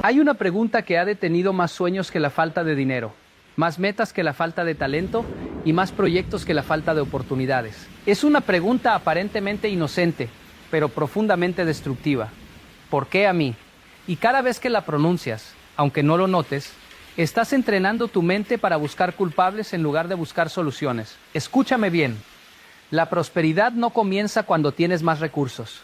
Hay una pregunta que ha detenido más sueños que la falta de dinero, más metas que la falta de talento y más proyectos que la falta de oportunidades. Es una pregunta aparentemente inocente, pero profundamente destructiva. ¿Por qué a mí? Y cada vez que la pronuncias, aunque no lo notes, estás entrenando tu mente para buscar culpables en lugar de buscar soluciones. Escúchame bien. La prosperidad no comienza cuando tienes más recursos.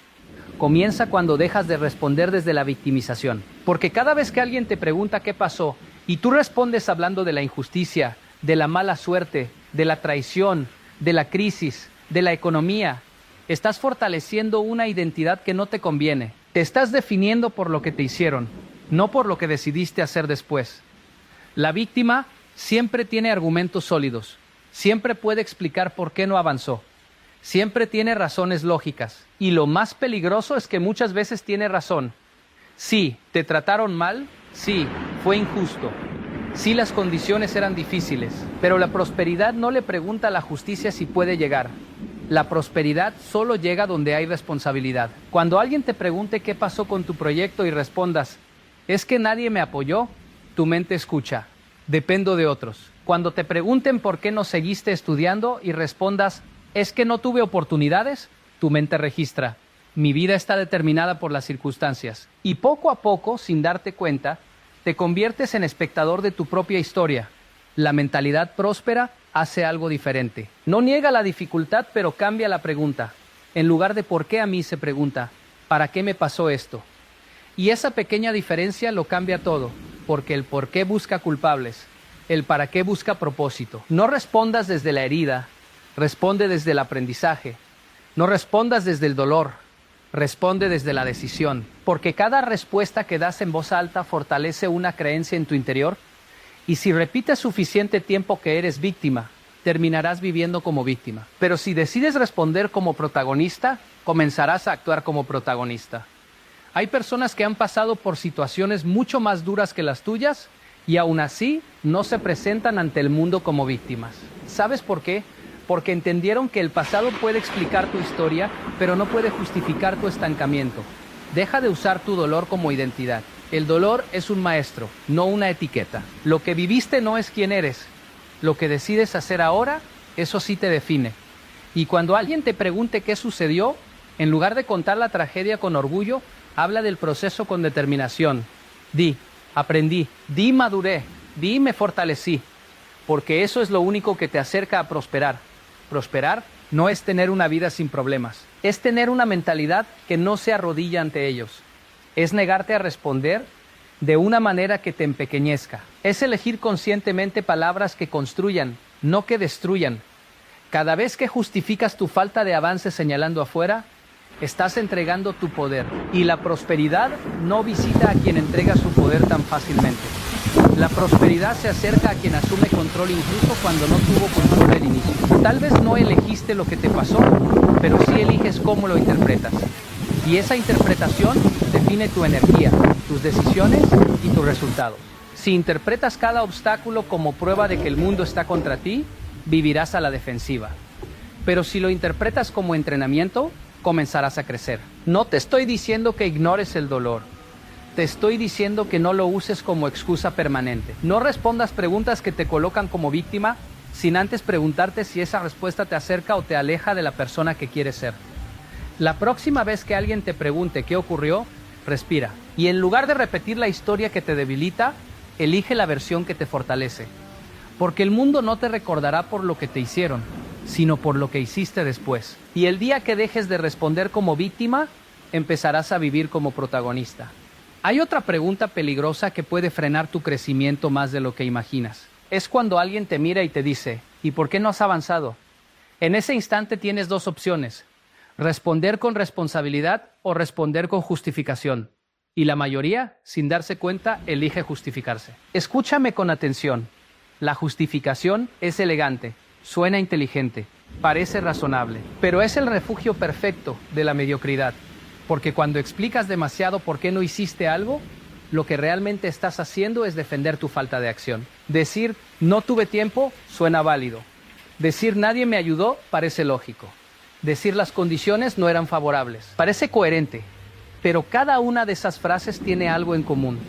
Comienza cuando dejas de responder desde la victimización. Porque cada vez que alguien te pregunta qué pasó, y tú respondes hablando de la injusticia, de la mala suerte, de la traición, de la crisis, de la economía, estás fortaleciendo una identidad que no te conviene. Te estás definiendo por lo que te hicieron, no por lo que decidiste hacer después. La víctima siempre tiene argumentos sólidos, siempre puede explicar por qué no avanzó, siempre tiene razones lógicas, y lo más peligroso es que muchas veces tiene razón. Sí, te trataron mal, sí, fue injusto, sí, las condiciones eran difíciles, pero la prosperidad no le pregunta a la justicia si puede llegar. La prosperidad solo llega donde hay responsabilidad. Cuando alguien te pregunte qué pasó con tu proyecto y respondas, es que nadie me apoyó, tu mente escucha, dependo de otros. Cuando te pregunten por qué no seguiste estudiando y respondas, es que no tuve oportunidades, tu mente registra, mi vida está determinada por las circunstancias. Y poco a poco, sin darte cuenta, te conviertes en espectador de tu propia historia. La mentalidad próspera hace algo diferente. No niega la dificultad, pero cambia la pregunta. En lugar de ¿por qué a mí?, se pregunta, ¿para qué me pasó esto? Y esa pequeña diferencia lo cambia todo, porque el por qué busca culpables, el para qué busca propósito. No respondas desde la herida, responde desde el aprendizaje. No respondas desde el dolor, responde desde la decisión. Porque cada respuesta que das en voz alta fortalece una creencia en tu interior. Y si repites suficiente tiempo que eres víctima, terminarás viviendo como víctima. Pero si decides responder como protagonista, comenzarás a actuar como protagonista. Hay personas que han pasado por situaciones mucho más duras que las tuyas y aún así no se presentan ante el mundo como víctimas. ¿Sabes por qué? Porque entendieron que el pasado puede explicar tu historia, pero no puede justificar tu estancamiento. Deja de usar tu dolor como identidad. El dolor es un maestro, no una etiqueta. Lo que viviste no es quién eres. Lo que decides hacer ahora, eso sí te define. Y cuando alguien te pregunte qué sucedió, en lugar de contar la tragedia con orgullo, habla del proceso con determinación. Di, aprendí, di, maduré, di, me fortalecí. Porque eso es lo único que te acerca a prosperar. Prosperar no es tener una vida sin problemas. Es tener una mentalidad que no se arrodilla ante ellos. Es negarte a responder de una manera que te empequeñezca. Es elegir conscientemente palabras que construyan, no que destruyan. Cada vez que justificas tu falta de avance señalando afuera, estás entregando tu poder. Y la prosperidad no visita a quien entrega su poder tan fácilmente. La prosperidad se acerca a quien asume control incluso cuando no tuvo control al inicio. Tal vez no elegiste lo que te pasó, pero sí eliges cómo lo interpretas. Y esa interpretación define tu energía, tus decisiones y tus resultados. Si interpretas cada obstáculo como prueba de que el mundo está contra ti, vivirás a la defensiva. Pero si lo interpretas como entrenamiento, comenzarás a crecer. No te estoy diciendo que ignores el dolor. Te estoy diciendo que no lo uses como excusa permanente. No respondas preguntas que te colocan como víctima sin antes preguntarte si esa respuesta te acerca o te aleja de la persona que quieres ser. La próxima vez que alguien te pregunte qué ocurrió, respira. Y en lugar de repetir la historia que te debilita, elige la versión que te fortalece. Porque el mundo no te recordará por lo que te hicieron, sino por lo que hiciste después. Y el día que dejes de responder como víctima, empezarás a vivir como protagonista. Hay otra pregunta peligrosa que puede frenar tu crecimiento más de lo que imaginas. Es cuando alguien te mira y te dice, ¿y por qué no has avanzado? En ese instante tienes dos opciones: responder con responsabilidad o responder con justificación. Y la mayoría, sin darse cuenta, elige justificarse. Escúchame con atención. La justificación es elegante, suena inteligente, parece razonable, pero es el refugio perfecto de la mediocridad. Porque cuando explicas demasiado por qué no hiciste algo, lo que realmente estás haciendo es defender tu falta de acción. Decir no tuve tiempo suena válido. Decir nadie me ayudó parece lógico. Decir las condiciones no eran favorables parece coherente. Pero cada una de esas frases tiene algo en común.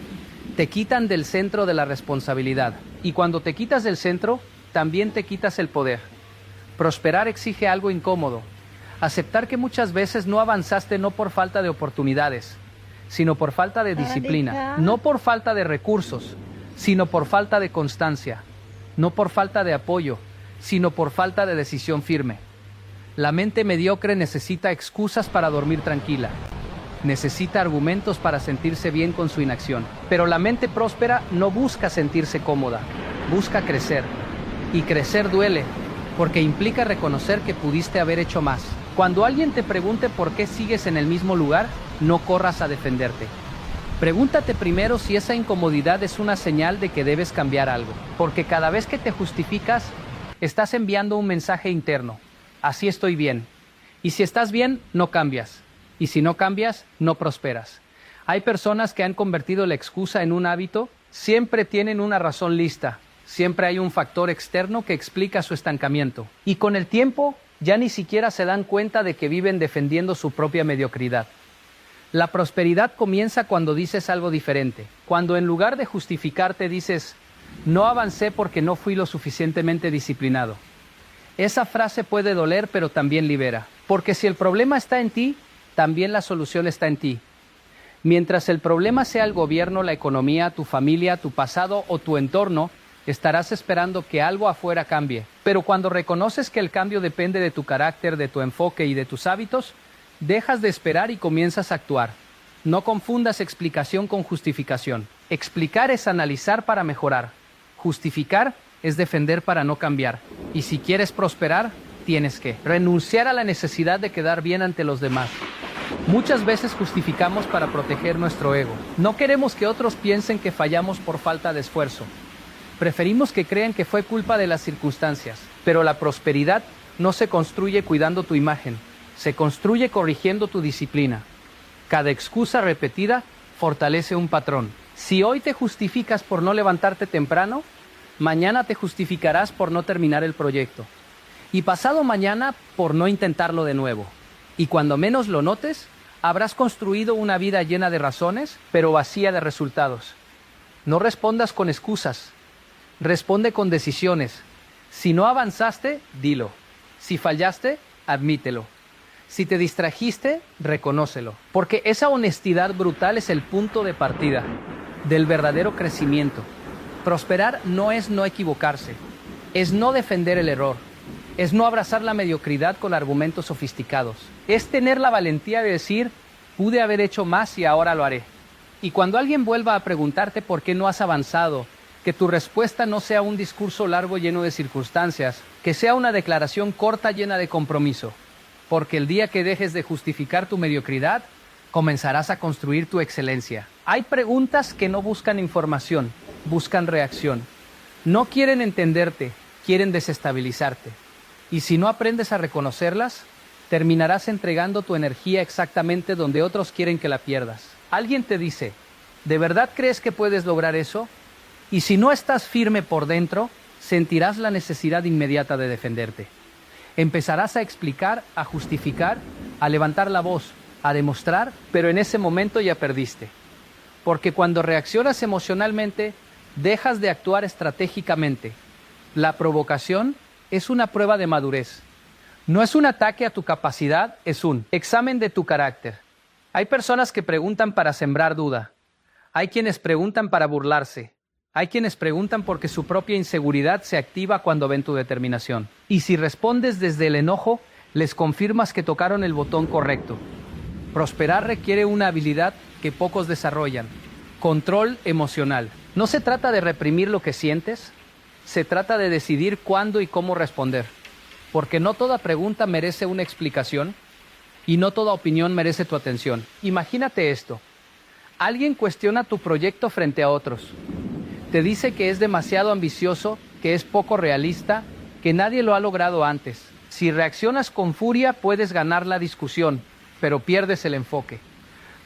Te quitan del centro de la responsabilidad. Y cuando te quitas del centro, también te quitas el poder. Prosperar exige algo incómodo. Aceptar que muchas veces no avanzaste no por falta de oportunidades, sino por falta de disciplina. No por falta de recursos, sino por falta de constancia. No por falta de apoyo, sino por falta de decisión firme. La mente mediocre necesita excusas para dormir tranquila. Necesita argumentos para sentirse bien con su inacción. Pero la mente próspera no busca sentirse cómoda, busca crecer. Y crecer duele, porque implica reconocer que pudiste haber hecho más. Cuando alguien te pregunte por qué sigues en el mismo lugar, no corras a defenderte. Pregúntate primero si esa incomodidad es una señal de que debes cambiar algo. Porque cada vez que te justificas, estás enviando un mensaje interno. Así estoy bien. Y si estás bien, no cambias. Y si no cambias, no prosperas. Hay personas que han convertido la excusa en un hábito. Siempre tienen una razón lista. Siempre hay un factor externo que explica su estancamiento. Y con el tiempo, ya ni siquiera se dan cuenta de que viven defendiendo su propia mediocridad. La prosperidad comienza cuando dices algo diferente. Cuando en lugar de justificarte dices, no avancé porque no fui lo suficientemente disciplinado. Esa frase puede doler, pero también libera. Porque si el problema está en ti, también la solución está en ti. Mientras el problema sea el gobierno, la economía, tu familia, tu pasado o tu entorno, estarás esperando que algo afuera cambie. Pero cuando reconoces que el cambio depende de tu carácter, de tu enfoque y de tus hábitos, dejas de esperar y comienzas a actuar. No confundas explicación con justificación. Explicar es analizar para mejorar. Justificar es defender para no cambiar. Y si quieres prosperar, tienes que renunciar a la necesidad de quedar bien ante los demás. Muchas veces justificamos para proteger nuestro ego. No queremos que otros piensen que fallamos por falta de esfuerzo. Preferimos que crean que fue culpa de las circunstancias. Pero la prosperidad no se construye cuidando tu imagen. Se construye corrigiendo tu disciplina. Cada excusa repetida fortalece un patrón. Si hoy te justificas por no levantarte temprano, mañana te justificarás por no terminar el proyecto. Y pasado mañana por no intentarlo de nuevo. Y cuando menos lo notes, habrás construido una vida llena de razones, pero vacía de resultados. No respondas con excusas. Responde con decisiones. Si no avanzaste, dilo. Si fallaste, admítelo. Si te distrajiste, reconócelo. Porque esa honestidad brutal es el punto de partida del verdadero crecimiento. Prosperar no es no equivocarse. Es no defender el error. Es no abrazar la mediocridad con argumentos sofisticados. Es tener la valentía de decir, pude haber hecho más y ahora lo haré. Y cuando alguien vuelva a preguntarte por qué no has avanzado, que tu respuesta no sea un discurso largo lleno de circunstancias, que sea una declaración corta llena de compromiso. Porque el día que dejes de justificar tu mediocridad, comenzarás a construir tu excelencia. Hay preguntas que no buscan información, buscan reacción. No quieren entenderte, quieren desestabilizarte. Y si no aprendes a reconocerlas, terminarás entregando tu energía exactamente donde otros quieren que la pierdas. Alguien te dice, ¿de verdad crees que puedes lograr eso? Y si no estás firme por dentro, sentirás la necesidad inmediata de defenderte. Empezarás a explicar, a justificar, a levantar la voz, a demostrar, pero en ese momento ya perdiste. Porque cuando reaccionas emocionalmente, dejas de actuar estratégicamente. La provocación es una prueba de madurez. No es un ataque a tu capacidad, es un examen de tu carácter. Hay personas que preguntan para sembrar duda. Hay quienes preguntan para burlarse. Hay quienes preguntan porque su propia inseguridad se activa cuando ven tu determinación. Y si respondes desde el enojo, les confirmas que tocaron el botón correcto. Prosperar requiere una habilidad que pocos desarrollan: control emocional. No se trata de reprimir lo que sientes, se trata de decidir cuándo y cómo responder. Porque no toda pregunta merece una explicación y no toda opinión merece tu atención. Imagínate esto. Alguien cuestiona tu proyecto frente a otros. Te dice que es demasiado ambicioso, que es poco realista, que nadie lo ha logrado antes. Si reaccionas con furia, puedes ganar la discusión, pero pierdes el enfoque.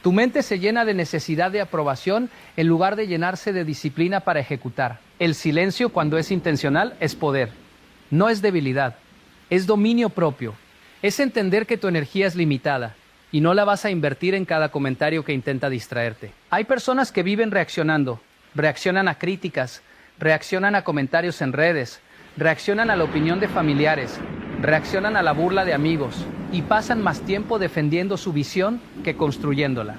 Tu mente se llena de necesidad de aprobación en lugar de llenarse de disciplina para ejecutar. El silencio, cuando es intencional, es poder. No es debilidad, es dominio propio. Es entender que tu energía es limitada y no la vas a invertir en cada comentario que intenta distraerte. Hay personas que viven reaccionando, reaccionan a críticas, reaccionan a comentarios en redes, reaccionan a la opinión de familiares, reaccionan a la burla de amigos y pasan más tiempo defendiendo su visión que construyéndola.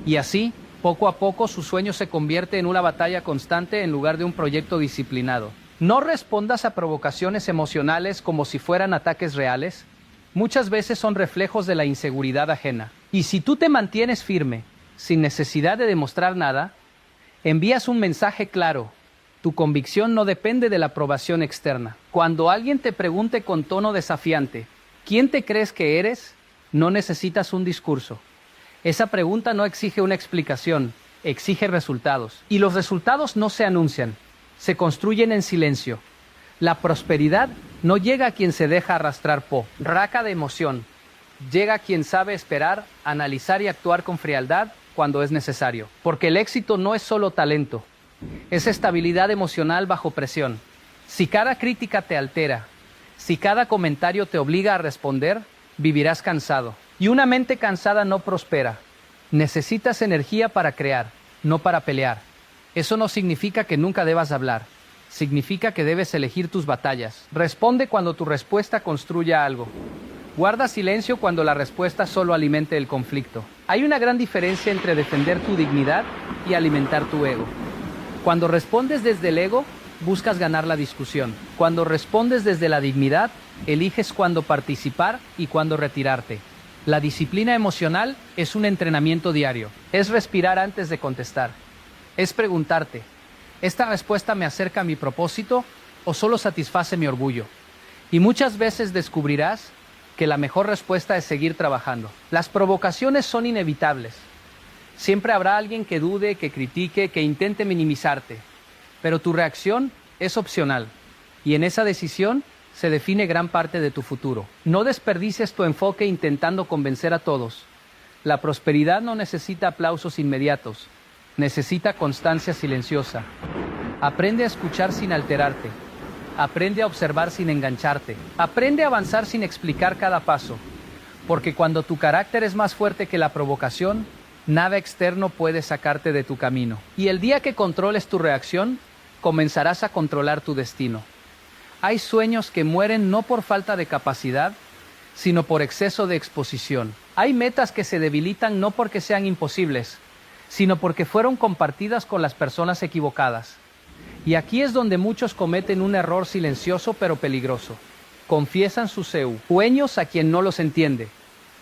Y así, poco a poco, su sueño se convierte en una batalla constante en lugar de un proyecto disciplinado. No respondas a provocaciones emocionales como si fueran ataques reales. Muchas veces son reflejos de la inseguridad ajena. Y si tú te mantienes firme, sin necesidad de demostrar nada, envías un mensaje claro. Tu convicción no depende de la aprobación externa. Cuando alguien te pregunte con tono desafiante, ¿quién te crees que eres?, no necesitas un discurso. Esa pregunta no exige una explicación, exige resultados. Y los resultados no se anuncian, se construyen en silencio. La prosperidad no llega a quien se deja arrastrar por raca de emoción. Llega a quien sabe esperar, analizar y actuar con frialdad cuando es necesario. Porque el éxito no es solo talento, es estabilidad emocional bajo presión. Si cada crítica te altera, si cada comentario te obliga a responder, vivirás cansado. Y una mente cansada no prospera. Necesitas energía para crear, no para pelear. Eso no significa que nunca debas hablar. Significa que debes elegir tus batallas. Responde cuando tu respuesta construya algo. Guarda silencio cuando la respuesta solo alimente el conflicto. Hay una gran diferencia entre defender tu dignidad y alimentar tu ego. Cuando respondes desde el ego, buscas ganar la discusión. Cuando respondes desde la dignidad, eliges cuándo participar y cuándo retirarte. La disciplina emocional es un entrenamiento diario. Es respirar antes de contestar. Es preguntarte, ¿esta respuesta me acerca a mi propósito o solo satisface mi orgullo? Y muchas veces descubrirás que la mejor respuesta es seguir trabajando. Las provocaciones son inevitables. Siempre habrá alguien que dude, que critique, que intente minimizarte. Pero tu reacción es opcional. Y en esa decisión se define gran parte de tu futuro. No desperdicies tu enfoque intentando convencer a todos. La prosperidad no necesita aplausos inmediatos. Necesita constancia silenciosa. Aprende a escuchar sin alterarte. Aprende a observar sin engancharte. Aprende a avanzar sin explicar cada paso. Porque cuando tu carácter es más fuerte que la provocación, nada externo puede sacarte de tu camino. Y el día que controles tu reacción, comenzarás a controlar tu destino. Hay sueños que mueren no por falta de capacidad, sino por exceso de exposición. Hay metas que se debilitan no porque sean imposibles, sino porque fueron compartidas con las personas equivocadas. Y aquí es donde muchos cometen un error silencioso pero peligroso. Confiesan sus sueños a quien no los entiende.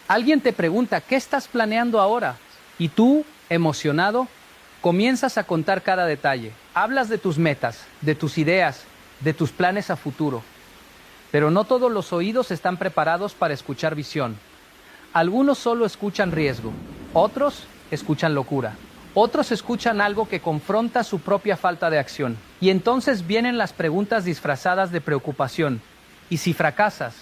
Alguien te pregunta, ¿qué estás planeando ahora? Y tú, emocionado, comienzas a contar cada detalle. Hablas de tus metas, de tus ideas, de tus planes a futuro. Pero no todos los oídos están preparados para escuchar visión. Algunos solo escuchan riesgo, otros escuchan locura, otros escuchan algo que confronta su propia falta de acción. Y entonces vienen las preguntas disfrazadas de preocupación. ¿Y si fracasas?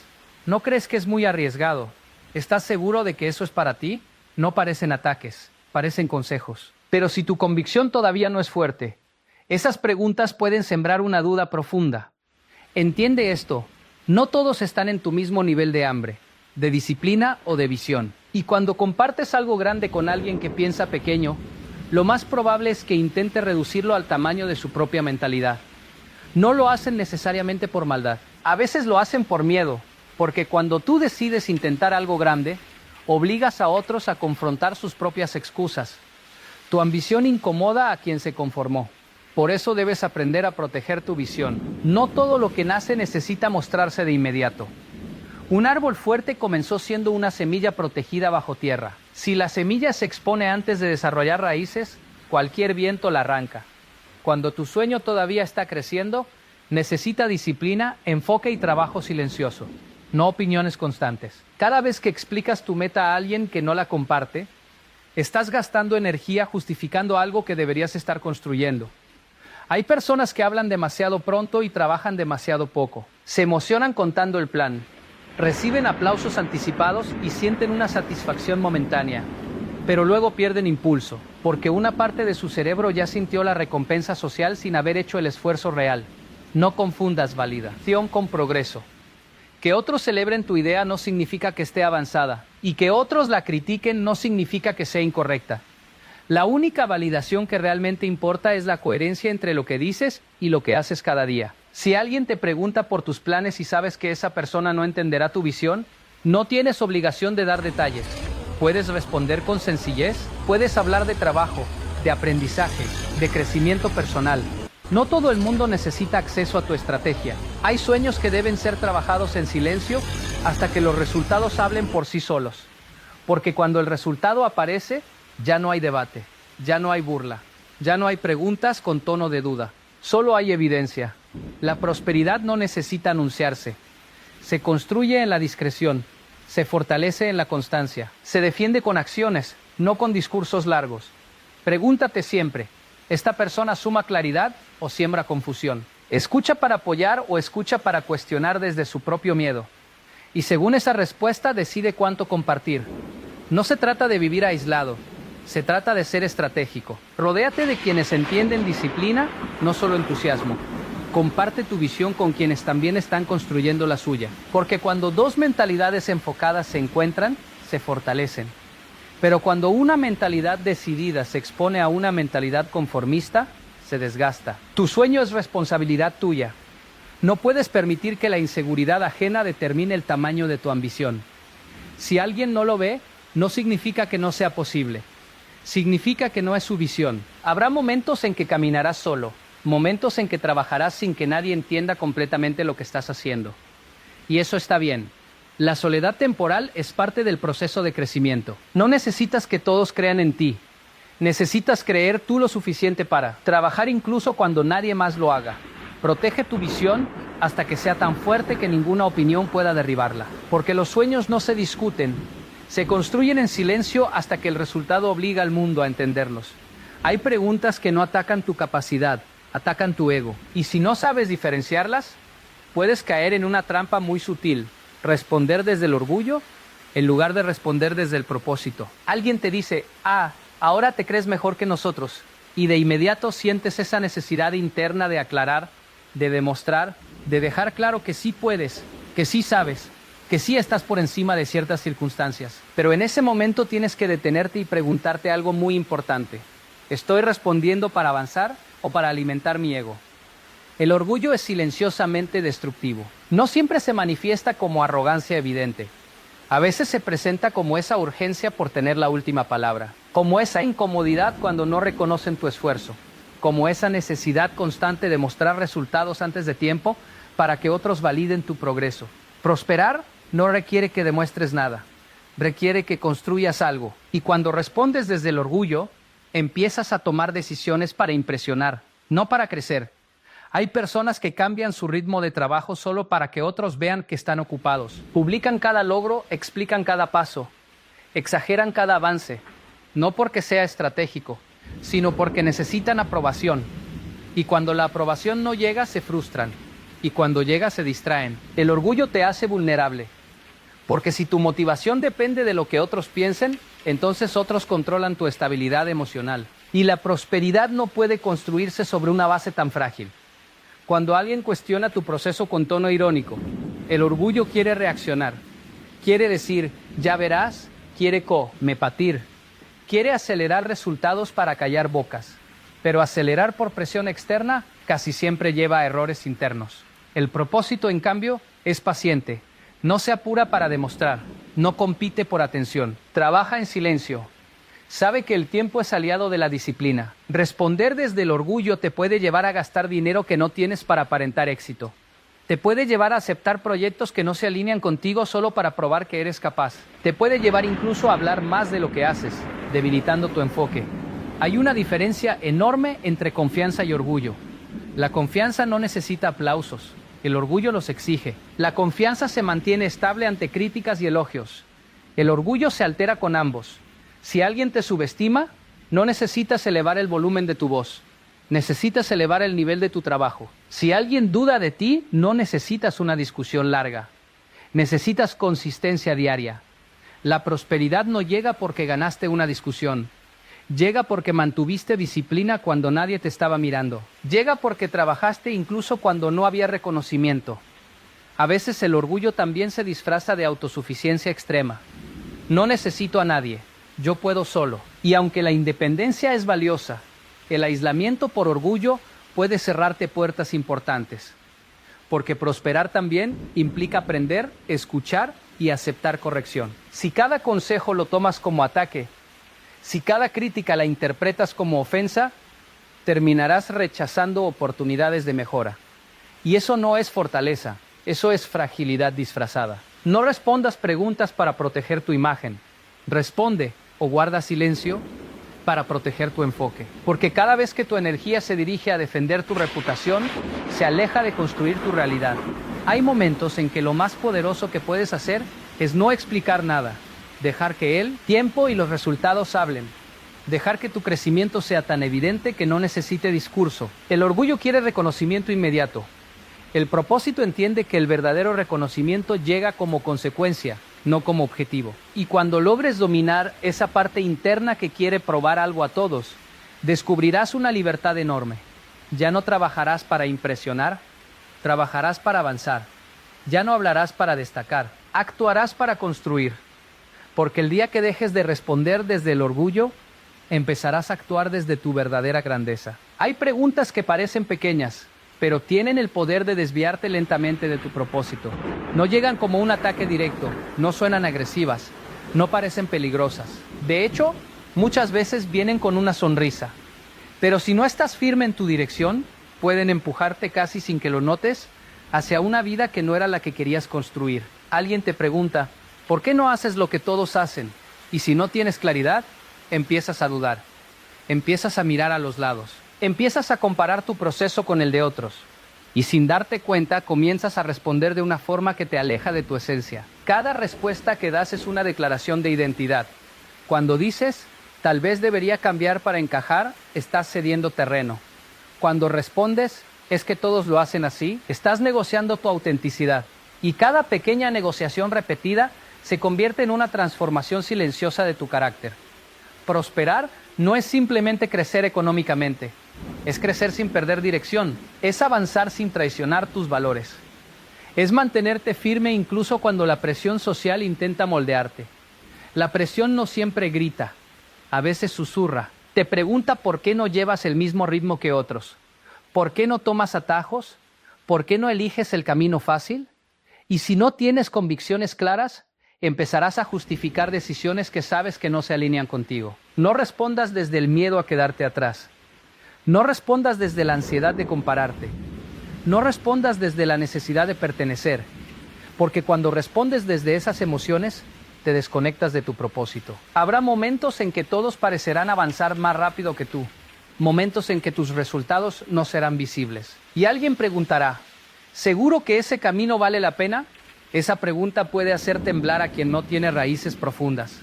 ¿No crees que es muy arriesgado? ¿Estás seguro de que eso es para ti? No parecen ataques, parecen consejos. Pero si tu convicción todavía no es fuerte, esas preguntas pueden sembrar una duda profunda. Entiende esto, no todos están en tu mismo nivel de hambre, de disciplina o de visión. Y cuando compartes algo grande con alguien que piensa pequeño, lo más probable es que intente reducirlo al tamaño de su propia mentalidad. No lo hacen necesariamente por maldad. A veces lo hacen por miedo, porque cuando tú decides intentar algo grande, obligas a otros a confrontar sus propias excusas. Tu ambición incomoda a quien se conformó. Por eso debes aprender a proteger tu visión. No todo lo que nace necesita mostrarse de inmediato. Un árbol fuerte comenzó siendo una semilla protegida bajo tierra. Si la semilla se expone antes de desarrollar raíces, cualquier viento la arranca. Cuando tu sueño todavía está creciendo, necesita disciplina, enfoque y trabajo silencioso, no opiniones constantes. Cada vez que explicas tu meta a alguien que no la comparte, estás gastando energía justificando algo que deberías estar construyendo. Hay personas que hablan demasiado pronto y trabajan demasiado poco. Se emocionan contando el plan, reciben aplausos anticipados y sienten una satisfacción momentánea, pero luego pierden impulso, porque una parte de su cerebro ya sintió la recompensa social sin haber hecho el esfuerzo real. No confundas validación con progreso. Que otros celebren tu idea no significa que esté avanzada, y que otros la critiquen no significa que sea incorrecta. La única validación que realmente importa es la coherencia entre lo que dices y lo que haces cada día. Si alguien te pregunta por tus planes y sabes que esa persona no entenderá tu visión, no tienes obligación de dar detalles. Puedes responder con sencillez, puedes hablar de trabajo, de aprendizaje, de crecimiento personal. No todo el mundo necesita acceso a tu estrategia. Hay sueños que deben ser trabajados en silencio hasta que los resultados hablen por sí solos. Porque cuando el resultado aparece, ya no hay debate, ya no hay burla, ya no hay preguntas con tono de duda. Solo hay evidencia. La prosperidad no necesita anunciarse. Se construye en la discreción, se fortalece en la constancia, se defiende con acciones, no con discursos largos. Pregúntate siempre, ¿esta persona suma claridad o siembra confusión? ¿Escucha para apoyar o escucha para cuestionar desde su propio miedo? Y según esa respuesta decide cuánto compartir. No se trata de vivir aislado, se trata de ser estratégico. Rodéate de quienes entienden disciplina, no solo entusiasmo. Comparte tu visión con quienes también están construyendo la suya. Porque cuando dos mentalidades enfocadas se encuentran, se fortalecen. Pero cuando una mentalidad decidida se expone a una mentalidad conformista, se desgasta. Tu sueño es responsabilidad tuya. No puedes permitir que la inseguridad ajena determine el tamaño de tu ambición. Si alguien no lo ve, no significa que no sea posible. Significa que no es su visión. Habrá momentos en que caminarás solo, momentos en que trabajarás sin que nadie entienda completamente lo que estás haciendo. Y eso está bien. La soledad temporal es parte del proceso de crecimiento. No necesitas que todos crean en ti. Necesitas creer tú lo suficiente para trabajar incluso cuando nadie más lo haga. Protege tu visión hasta que sea tan fuerte que ninguna opinión pueda derribarla. Porque los sueños no se discuten, se construyen en silencio hasta que el resultado obliga al mundo a entenderlos. Hay preguntas que no atacan tu capacidad, atacan tu ego. Y si no sabes diferenciarlas, puedes caer en una trampa muy sutil. Responder desde el orgullo en lugar de responder desde el propósito. Alguien te dice, ahora te crees mejor que nosotros. Y de inmediato sientes esa necesidad interna de aclarar, de demostrar, de dejar claro que sí puedes, que sí sabes, que sí estás por encima de ciertas circunstancias. Pero en ese momento tienes que detenerte y preguntarte algo muy importante. ¿Estoy respondiendo para avanzar o para alimentar mi ego? El orgullo es silenciosamente destructivo. No siempre se manifiesta como arrogancia evidente. A veces se presenta como esa urgencia por tener la última palabra, como esa incomodidad cuando no reconocen tu esfuerzo, como esa necesidad constante de mostrar resultados antes de tiempo para que otros validen tu progreso. Prosperar no requiere que demuestres nada, requiere que construyas algo. Y cuando respondes desde el orgullo, empiezas a tomar decisiones para impresionar, no para crecer. Hay personas que cambian su ritmo de trabajo solo para que otros vean que están ocupados. Publican cada logro, explican cada paso, exageran cada avance, no porque sea estratégico, sino porque necesitan aprobación. Y cuando la aprobación no llega, se frustran. Y cuando llega, se distraen. El orgullo te hace vulnerable. Porque si tu motivación depende de lo que otros piensen, entonces otros controlan tu estabilidad emocional. Y la prosperidad no puede construirse sobre una base tan frágil. Cuando alguien cuestiona tu proceso con tono irónico, el orgullo quiere reaccionar. Quiere decir, ya verás, quiere mepatir. Quiere acelerar resultados para callar bocas. Pero acelerar por presión externa casi siempre lleva a errores internos. El propósito, en cambio, es paciente. No se apura para demostrar. No compite por atención. Trabaja en silencio. Sabe que el tiempo es aliado de la disciplina. Responder desde el orgullo te puede llevar a gastar dinero que no tienes para aparentar éxito. Te puede llevar a aceptar proyectos que no se alinean contigo solo para probar que eres capaz. Te puede llevar incluso a hablar más de lo que haces, debilitando tu enfoque. Hay una diferencia enorme entre confianza y orgullo. La confianza no necesita aplausos. El orgullo los exige. La confianza se mantiene estable ante críticas y elogios. El orgullo se altera con ambos. Si alguien te subestima, no necesitas elevar el volumen de tu voz. Necesitas elevar el nivel de tu trabajo. Si alguien duda de ti, no necesitas una discusión larga. Necesitas consistencia diaria. La prosperidad no llega porque ganaste una discusión. Llega porque mantuviste disciplina cuando nadie te estaba mirando. Llega porque trabajaste incluso cuando no había reconocimiento. A veces el orgullo también se disfraza de autosuficiencia extrema. No necesito a nadie. yo puedo solo. Y aunque la independencia es valiosa, el aislamiento por orgullo puede cerrarte puertas importantes. Porque prosperar también implica aprender, escuchar y aceptar corrección. Si cada consejo lo tomas como ataque, si cada crítica la interpretas como ofensa, terminarás rechazando oportunidades de mejora. Y eso no es fortaleza, eso es fragilidad disfrazada. No respondas preguntas para proteger tu imagen. Responde o guarda silencio para proteger tu enfoque. Porque cada vez que tu energía se dirige a defender tu reputación, se aleja de construir tu realidad. Hay momentos en que lo más poderoso que puedes hacer es no explicar nada. Dejar que el tiempo y los resultados hablen. Dejar que tu crecimiento sea tan evidente que no necesite discurso. El orgullo quiere reconocimiento inmediato. El propósito entiende que el verdadero reconocimiento llega como consecuencia, no como objetivo. Y cuando logres dominar esa parte interna que quiere probar algo a todos, descubrirás una libertad enorme. Ya no trabajarás para impresionar, trabajarás para avanzar. Ya no hablarás para destacar, actuarás para construir. Porque el día que dejes de responder desde el orgullo, empezarás a actuar desde tu verdadera grandeza. Hay preguntas que parecen pequeñas, pero tienen el poder de desviarte lentamente de tu propósito. No llegan como un ataque directo, no suenan agresivas, no parecen peligrosas. De hecho, muchas veces vienen con una sonrisa. Pero si no estás firme en tu dirección, pueden empujarte casi sin que lo notes hacia una vida que no era la que querías construir. Alguien te pregunta, ¿por qué no haces lo que todos hacen? Y si no tienes claridad, empiezas a dudar. Empiezas a mirar a los lados. Empiezas a comparar tu proceso con el de otros. Y sin darte cuenta, comienzas a responder de una forma que te aleja de tu esencia. Cada respuesta que das es una declaración de identidad. Cuando dices, tal vez debería cambiar para encajar, estás cediendo terreno. Cuando respondes, es que todos lo hacen así, estás negociando tu autenticidad. Y cada pequeña negociación repetida se convierte en una transformación silenciosa de tu carácter. Prosperar no es simplemente crecer económicamente, es crecer sin perder dirección, es avanzar sin traicionar tus valores. Es mantenerte firme incluso cuando la presión social intenta moldearte. La presión no siempre grita, a veces susurra. Te pregunta por qué no llevas el mismo ritmo que otros. ¿Por qué no tomas atajos? ¿Por qué no eliges el camino fácil? Y si no tienes convicciones claras, empezarás a justificar decisiones que sabes que no se alinean contigo. No respondas desde el miedo a quedarte atrás. No respondas desde la ansiedad de compararte. No respondas desde la necesidad de pertenecer. Porque cuando respondes desde esas emociones, te desconectas de tu propósito. Habrá momentos en que todos parecerán avanzar más rápido que tú. Momentos en que tus resultados no serán visibles. Y alguien preguntará, ¿seguro que ese camino vale la pena? Esa pregunta puede hacer temblar a quien no tiene raíces profundas.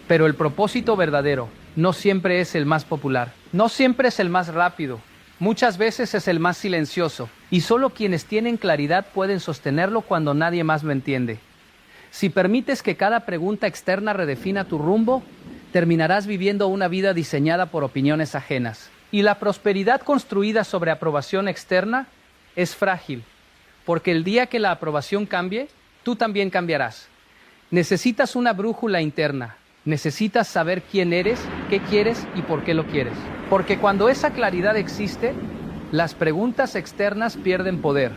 Pero el propósito verdadero no siempre es el más popular, no siempre es el más rápido, muchas veces es el más silencioso, y solo quienes tienen claridad pueden sostenerlo cuando nadie más lo entiende. Si permites que cada pregunta externa redefina tu rumbo, terminarás viviendo una vida diseñada por opiniones ajenas. Y la prosperidad construida sobre aprobación externa es frágil, porque el día que la aprobación cambie, tú también cambiarás. Necesitas una brújula interna. Necesitas saber quién eres, qué quieres y por qué lo quieres. Porque cuando esa claridad existe, las preguntas externas pierden poder.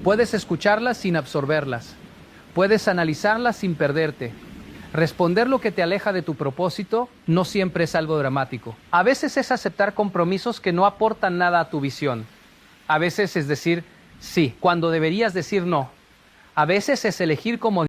Puedes escucharlas sin absorberlas. Puedes analizarlas sin perderte. Responder lo que te aleja de tu propósito no siempre es algo dramático. A veces es aceptar compromisos que no aportan nada a tu visión. A veces es decir sí, cuando deberías decir no. A veces es elegir comodidad